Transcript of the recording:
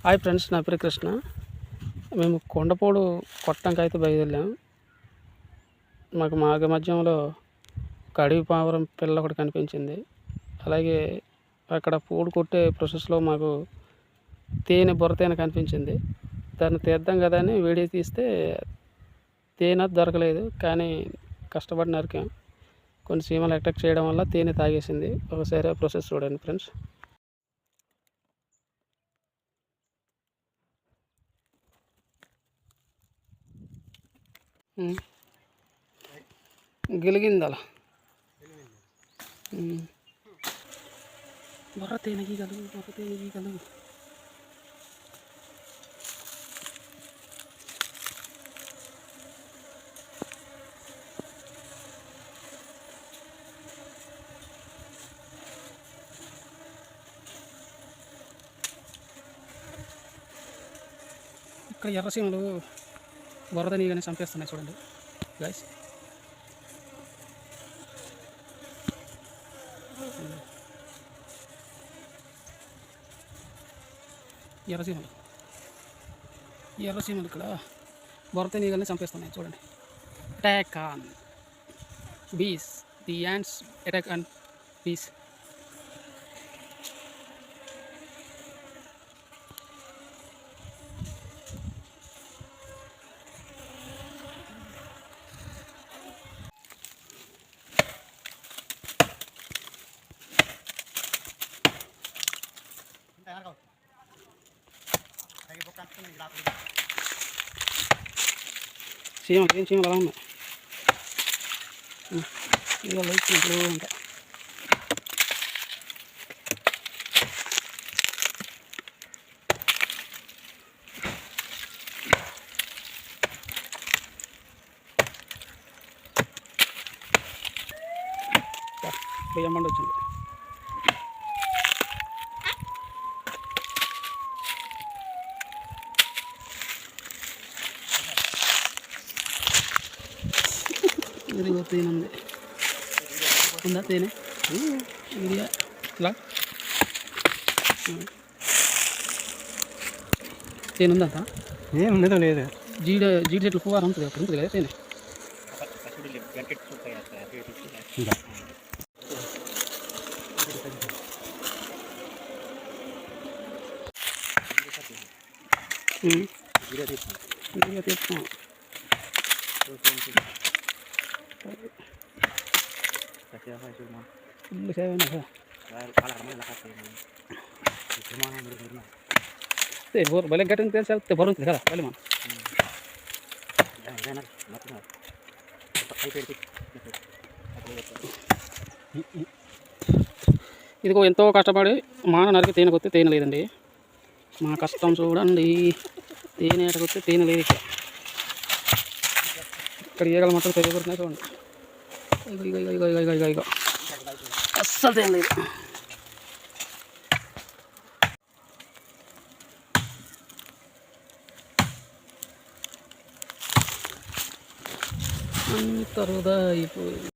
Hi friends, నా పేరు కృష్ణ. మేము కొండపోడు కొట్టంకి అయితే బయలుదేరాం. మాకు మార్గ మధ్యంలో ఒక అడవి పావురం పిల్ల ఒకటి కనిపించింది. అలాగే అక్కడ పూడు కొట్టే ప్రాసెస్లో మాకు బుర్ర తేనె కనిపించింది. దాన్ని తీద్దాం కదా అని వీడియో తీస్తే తేనె దొరకలేదు. కానీ కష్టపడి నరికాం. కొన్ని చీమలు అటాక్ చేయడం వల్ల తేనె తాగేసింది. ఒకసారి ఆ ప్రాసెస్ చూడండి ఫ్రెండ్స్. గిలిగింది అలా బుర్ర తేనెగీగలు ఇక్కడ ఎర్రసీమలు బురద నీగని చంపేస్తున్నాయి చూడండి గైస్. ఎర్రసీమలు ఇక్కడ బురద నీగల్ని చంపేస్తున్నాయి చూడండి. అటాక్ ఆన్ బీస్, ది యాంట్స్ అటాక్ ఆన్ బీస్. చీమలు ఏం చీమలు అలా ఉన్నాయి. ఇక లైట్ ఇప్పుడు ఉంటాయి. బియ్యం బండి వచ్చింది. ఇదిగో తేనె ఉంది. ఉందా తేనె? ఇది ఇలా తేనె ఉందంతా ఏముండదో లేదు. జీడి చెట్లు పువ్వారు ఉంటుంది, అక్కడ ఉంటుంది కదా తేనె. తీస్తాం ఫుల్ సేవ భలే గట్టిన తెలిసి బరువుతుంది కదా మళ్ళీ మనం. ఇదిగో ఎంతో కష్టపడి మాన నరికి తేనె కొత్తే తేనె లేదండి. మా కష్టం చూడండి. తేనె ఎటకొస్తే తేనె లేదు. ఇక్కడ ఈగలు మొత్తం తెగబడుతున్నాయి చూడండి. ఇగో అస్సలు తేనె లేదు. అంత వృధా అయిపోయింది.